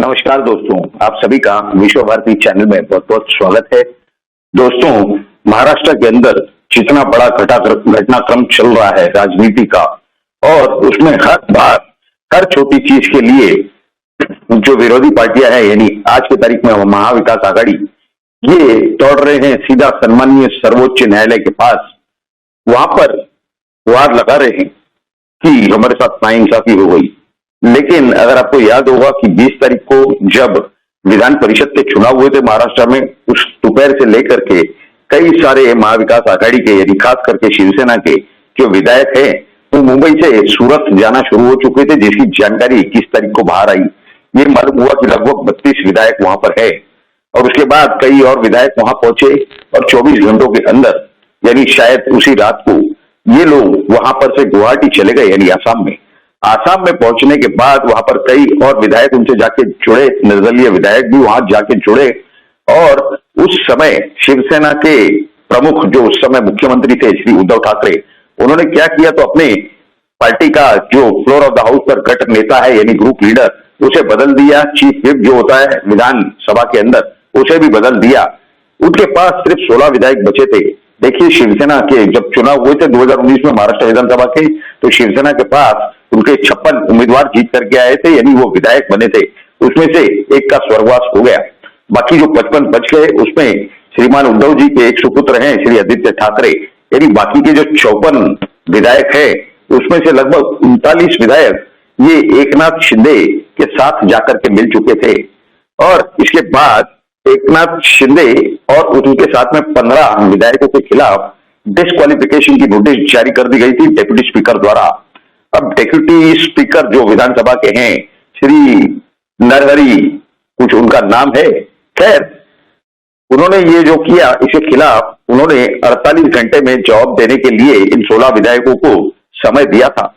नमस्कार दोस्तों, आप सभी का विश्व भारती चैनल में बहुत बहुत स्वागत है। दोस्तों, महाराष्ट्र के अंदर जितना बड़ा घटनाक्रम चल रहा है राजनीति का, और उसमें हर बार हर छोटी चीज के लिए जो विरोधी पार्टियां हैं, यानी आज की तारीख में महाविकास आघाड़ी, ये दौड़ रहे हैं सीधा सम्मानीय सर्वोच्च न्यायालय के पास। वहां पर गुहार लगा रहे हैं कि हमारे साथ नाइंसाफी हो गई। लेकिन अगर आपको याद होगा कि 20 तारीख को जब विधान परिषद के चुनाव हुए थे महाराष्ट्र में, उस दोपहर से लेकर के कई सारे महाविकास आघाड़ी के, यानी खास करके शिवसेना के जो विधायक हैं, वो मुंबई से सूरत जाना शुरू हो चुके थे, जिसकी जानकारी 21 तारीख को बाहर आई। ये मालूम हुआ कि लगभग 32 विधायक वहां पर है, और उसके बाद कई और विधायक वहां पहुंचे, और 24 घंटों के अंदर, यानी शायद उसी रात को, ये लोग वहां पर से गुवाहाटी चले गए, यानी आसाम में पहुंचने के बाद वहां पर कई और विधायक उनसे जाके जुड़े, निर्दलीय विधायक भी वहां जाके जुड़े। और उस समय शिवसेना के प्रमुख, जो उस समय मुख्यमंत्री थे श्री उद्धव ठाकरे, उन्होंने क्या किया, तो अपने पार्टी का जो फ्लोर ऑफ द हाउस पर गट नेता है, यानी ग्रुप लीडर, उसे बदल दिया। चीफ व्हिप जो होता है विधानसभा के अंदर, उसे भी बदल दिया। उनके पास सिर्फ 16 विधायक बचे थे। देखिए, शिवसेना के जब चुनाव हुए थे 2019 में महाराष्ट्र विधानसभा के, तो शिवसेना के पास उनके 56 उम्मीदवार जीत करके आए थे, यानी वो विधायक बने थे। उसमें से एक का स्वर्गवास हो गया, बाकी जो 55 बच गए, उसमें श्रीमान उद्धव जी के एक सुपुत्र हैं श्री आदित्य ठाकरे, यानी बाकी के जो 54 विधायक है, उसमें से लगभग 39 विधायक ये एकनाथ शिंदे के साथ जाकर के मिल चुके थे। और इसके बाद एकनाथ शिंदे और उनके साथ में 15 विधायकों के खिलाफ डिस्क्वालिफिकेशन की नोटिस जारी कर दी गई थी डेप्यूटी स्पीकर द्वारा। अब डेप्यूटी स्पीकर जो विधानसभा के हैं, श्री नरहरि कुछ उनका नाम है, खैर उन्होंने ये जो किया, इसके खिलाफ उन्होंने 48 घंटे में जवाब देने के लिए इन 16 विधायकों को समय दिया था।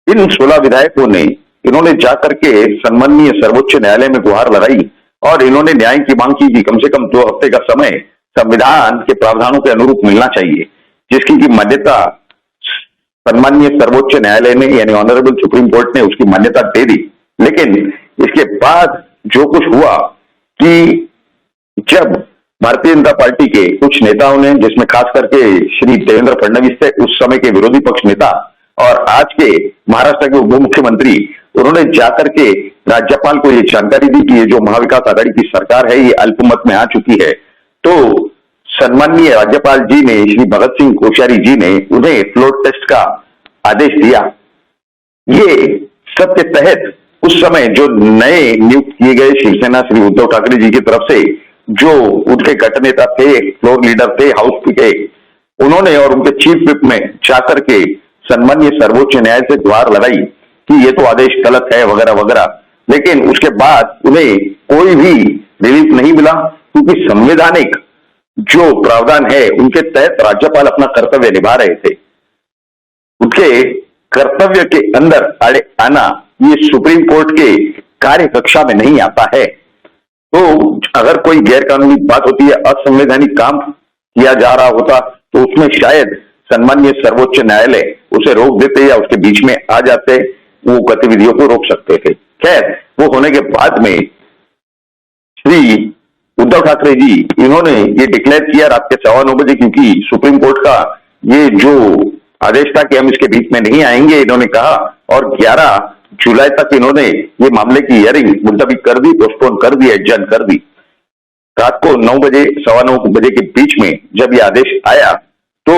इन 16 विधायकों ने इन्होंने जाकर के सम्माननीय सर्वोच्च न्यायालय में गुहार लगाई, और इन्होंने न्याय की मांग की कि कम से कम 2 हफ्ते का समय संविधान के प्रावधानों के अनुरूप मिलना चाहिए, जिसकी की मान्यता सम्माननीय सर्वोच्च न्यायालय ने, यानी ऑनरेबल सुप्रीम कोर्ट ने उसकी मान्यता दे दी। लेकिन इसके बाद जो कुछ हुआ कि जब भारतीय जनता पार्टी के कुछ नेताओं ने, जिसमें खास करके श्री देवेंद्र फडणवीस थे, उस समय के विरोधी पक्ष नेता, और आज के महाराष्ट्र के उप मुख्यमंत्री, उन्होंने जाकर के राज्यपाल को ये जानकारी दी कि ये जो महाविकास आघाड़ी की सरकार है, ये अल्पमत में आ चुकी है। तो सम्माननीय राज्यपाल जी ने, श्री भगत सिंह कोश्यारी जी ने, उन्हें फ्लोर टेस्ट का आदेश दिया। ये सब के तहत उस समय जो नए नियुक्त किए गए शिवसेना श्री उद्धव ठाकरे जी की तरफ से, जो उनके गट नेता थे, फ्लोर लीडर थे हाउस के, उन्होंने और उनके चीफ व्हिप में जाकर के सम्माननीय सर्वोच्च न्यायालय से गुहार लगाई कि ये तो आदेश गलत है वगैरह वगैरह। लेकिन उसके बाद उन्हें कोई भी रिलीफ नहीं मिला, क्योंकि संवैधानिक जो प्रावधान है उनके तहत राज्यपाल अपना कर्तव्य निभा रहे थे। उनके कर्तव्य के अंदर आना ये सुप्रीम कोर्ट के कार्य कक्षा में नहीं आता है। तो अगर कोई गैरकानूनी बात होती है, असंवैधानिक काम किया जा रहा होता, तो उसमें शायद सम्माननीय सर्वोच्च न्यायालय उसे रोक देते या उसके बीच में आ जाते, वो गतिविधियों को रोक सकते थे। खैर, वो होने के बाद में श्री उद्धव ठाकरे जी, इन्होंने ये डिक्लेयर किया रात के 9:15 बजे, क्योंकि सुप्रीम कोर्ट का ये जो आदेश था कि हम इसके बीच में नहीं आएंगे, इन्होंने कहा, और 11 जुलाई तक इन्होंने ये मामले की हियरिंग मुलतवी कर दी, पोस्टपोन कर दी, एडजर्न कर दी। रात को 9 बजे, 9:15 बजे के बीच में जब ये आदेश आया, तो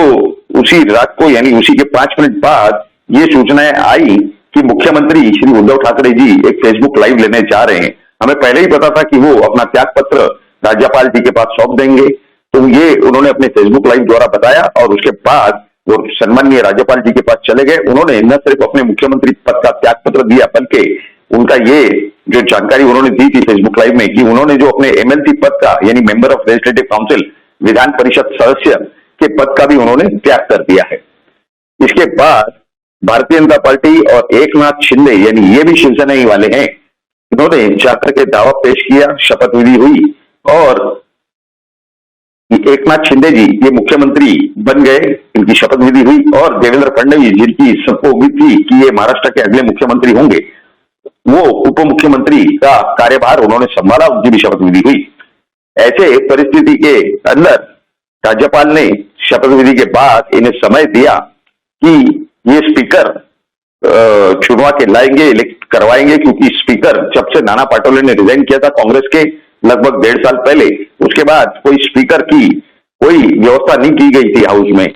उसी रात को, यानी उसी के 5 मिनट बाद ये सूचनाएं आई कि मुख्यमंत्री श्री उद्धव ठाकरे जी एक फेसबुक लाइव लेने जा रहे हैं। हमें पहले ही पता था कि वो अपना त्याग पत्र राज्यपाल जी के पास सौंप देंगे, तो ये उन्होंने अपने फेसबुक लाइव द्वारा बताया, और उसके बाद वो सम्माननीय राज्यपाल जी के पास चले गए। उन्होंने न सिर्फ अपने मुख्यमंत्री पद का त्याग पत्र दिया, बल्कि उनका ये जो जानकारी उन्होंने दी थी फेसबुक लाइव में, कि उन्होंने जो अपने एमएलसी पद का, यानी member of legislative council, Vidhan Parishad सदस्य के पद का भी उन्होंने त्याग कर दिया है। इसके बाद भारतीय जनता पार्टी और एकनाथ शिंदे, यानी ये भी शिवसेना ही वाले हैं, इन्होंने जाकर के दावा पेश किया, शपथ विधि हुई, और एकनाथ शिंदे जी ये मुख्यमंत्री बन गए, इनकी शपथ विधि हुई, और देवेंद्र फडणवीस, जिनकी सबको उम्मीद थी कि ये महाराष्ट्र के अगले मुख्यमंत्री होंगे, वो उप मुख्यमंत्री का कार्यभार उन्होंने संभाला, उनकी भी शपथ विधि हुई। ऐसे परिस्थिति के अंदर राज्यपाल ने शपथ विधि के बाद इन्हें समय दिया कि ये स्पीकर चुनवा के लाएंगे, इलेक्ट करवाएंगे, क्योंकि स्पीकर जब से नाना पाटोले ने रिजाइन किया था कांग्रेस के लगभग 1.5 साल पहले, उसके बाद कोई स्पीकर की कोई व्यवस्था नहीं की गई थी हाउस में।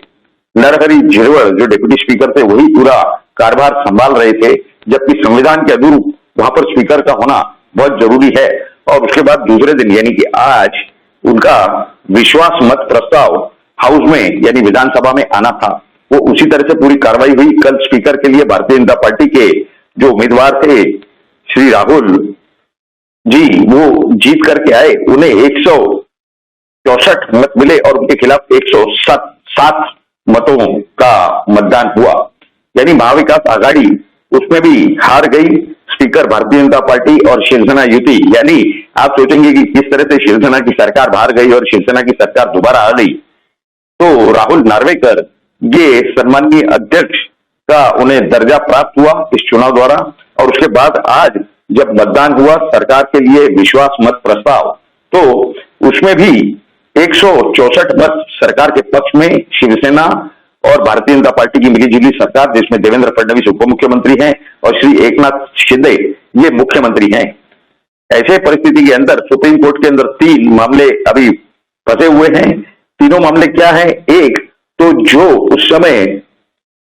नरहरि झिरवल जो डिप्टी स्पीकर थे वही पूरा कारभार संभाल रहे थे, जबकि संविधान के अनुरूप वहां पर स्पीकर का होना बहुत जरूरी है। और उसके बाद दूसरे दिन यानी कि आज उनका विश्वास मत प्रस्ताव हाउस में यानी विधानसभा में आना था, वो उसी तरह से पूरी कार्रवाई हुई। कल स्पीकर के लिए भारतीय जनता पार्टी के जो उम्मीदवार थे श्री राहुल जी, वो जीत करके आए, उन्हें 164 मत मिले और उनके खिलाफ 107 मतों का मतदान हुआ। यानी महाविकास आघाड़ी उसमें भी हार गई। स्पीकर भारतीय जनता पार्टी और शिवसेना युति, यानी आप सोचेंगे कि किस तरह से शिवसेना की सरकार बाहर गई और शिवसेना की सरकार दोबारा आ गई। तो राहुल नार्वेकर ये सम्माननीय अध्यक्ष का उन्हें दर्जा प्राप्त हुआ इस चुनाव द्वारा। और उसके बाद आज जब मतदान हुआ सरकार के लिए विश्वास मत प्रस्ताव, तो उसमें भी 164 मत सरकार के पक्ष में शिवसेना और भारतीय जनता पार्टी की मिलीजुली सरकार, जिसमें देवेंद्र फडणवीस उप मुख्यमंत्री हैं और श्री एकनाथ शिंदे ये मुख्यमंत्री हैं। ऐसे परिस्थिति के अंदर सुप्रीम कोर्ट के अंदर 3 मामले अभी फंसे हुए हैं। तीनों मामले क्या है? एक तो जो उस समय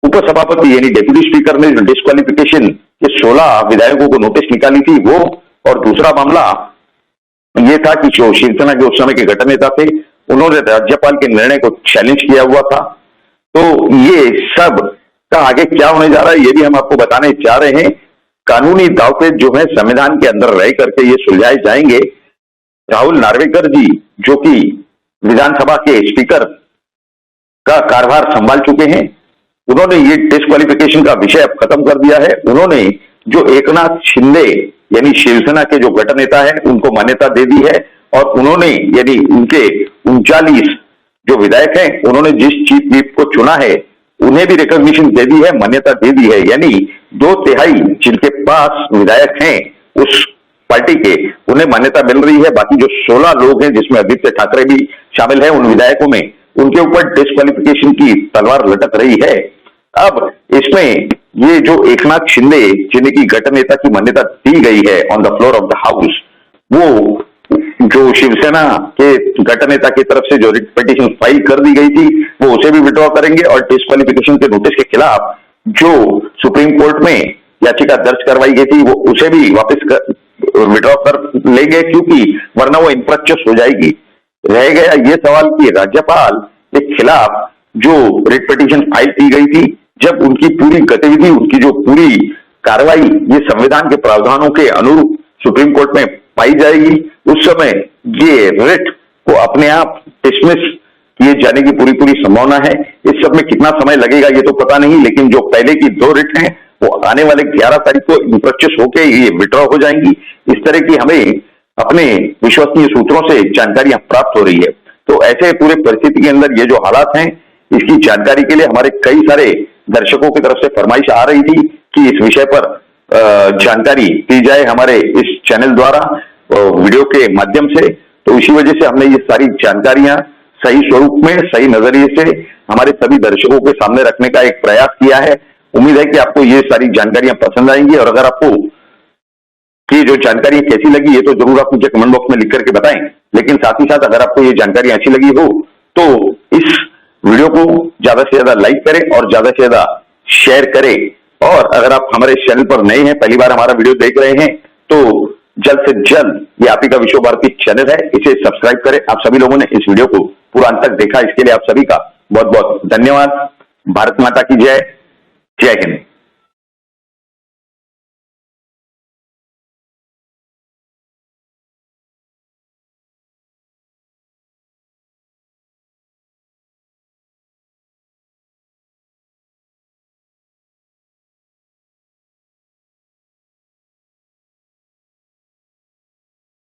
उपसभापति यानी डेप्यूटी स्पीकर ने डिस्क्वालिफिकेशन के 16 विधायकों को नोटिस निकाली थी वो, और दूसरा मामला ये था कि जो शिवसेना के उस समय के गठन नेता थे उन्होंने राज्यपाल के निर्णय को चैलेंज किया हुआ था। तो ये सब का आगे क्या होने जा रहा है ये भी हम आपको बताने जा रहे हैं। कानूनी दावपेच जो है संविधान के अंदर रह करके ये सुलझाए जाएंगे। राहुल नार्वेकर जी जो कि विधानसभा के स्पीकर का कार्यभार संभाल चुके हैं, उन्होंने ये डिस्क्वालिफिकेशन का विषय अब खत्म कर दिया है। उन्होंने जो एकनाथ शिंदे यानी शिवसेना के जो गठन नेता है उनको मान्यता दे दी है, और उन्होंने यानी उनके 39 जो विधायक हैं उन्होंने जिस चीफ व्हिप को चुना है उन्हें भी रिकॉग्निशन दे दी है, मान्यता दे दी है। यानी 2/3 जिनके पास विधायक हैं उस पार्टी के, उन्हें मान्यता मिल रही है। बाकी जो 16 लोग हैं जिसमें आदित्य ठाकरे भी शामिल है उन विधायकों में, उनके ऊपर डिस्क्वालिफिकेशन की तलवार लटक रही है। अब इसमें ये जो एकनाथ शिंदे जिन्हें की गठन नेता की मान्यता दी गई है on the floor of the house, वो जो शिवसेना के गठन नेता की तरफ से जो रिट पिटीशन फाइल कर दी गई थी वो उसे भी विड्रॉ करेंगे, और डिस्क्वालिफिकेशन के नोटिस के खिलाफ जो सुप्रीम कोर्ट में याचिका दर्ज करवाई गई थी वो उसे भी वापस विड्रॉ कर लेंगे, क्योंकि वरना वो इनप्रैक्टिस हो जाएगी। रह गया ये सवाल कि राज्यपाल के खिलाफ जो रिट पिटीशन फाइल की गई थी, जब उनकी पूरी गतिविधि, उनकी जो पूरी कार्रवाई ये संविधान के प्रावधानों के अनुरूप सुप्रीम कोर्ट में पाई जाएगी, उस समय ये रिट को अपने आप डिसमिस किए जाने की पूरी संभावना है। इस सब में कितना समय लगेगा ये तो पता नहीं, लेकिन जो पहले की 2 रिट हैं वो आने वाले 11 तारीख को इनप्रैक्टिस होकर ये विड्रॉ हो जाएंगी। इस तरह की हमें अपने विश्वसनीय सूत्रों से जानकारियां प्राप्त हो रही है। तो ऐसे पूरे परिस्थिति के अंदर ये जो हालात हैं इसकी जानकारी के लिए हमारे कई सारे दर्शकों की तरफ से फरमाइश आ रही थी कि इस विषय पर जानकारी दी जाए हमारे इस चैनल द्वारा वीडियो के माध्यम से। तो इसी वजह से हमने ये सारी जानकारियां सही स्वरूप में, सही नजरिए से हमारे सभी दर्शकों के सामने रखने का एक प्रयास किया है। उम्मीद है कि आपको ये सारी जानकारियां पसंद आएंगी, और अगर आपको कि जो जानकारी कैसी लगी ये तो जरूर आप मुझे कमेंट बॉक्स में लिख करके बताएं। लेकिन साथ ही साथ अगर आपको ये जानकारी अच्छी लगी हो तो इस वीडियो को ज्यादा से ज्यादा लाइक करें और ज्यादा से ज्यादा शेयर करें। और अगर आप हमारे इस चैनल पर नए हैं, पहली बार हमारा वीडियो देख रहे हैं, तो जल्द से जल्द ये आप ही का विश्व भारती चैनल है, इसे सब्सक्राइब करें। आप सभी लोगों ने इस वीडियो को पूरा अंत तक देखा, इसके लिए आप सभी का बहुत बहुत धन्यवाद। भारत माता की जय। जय हिंद।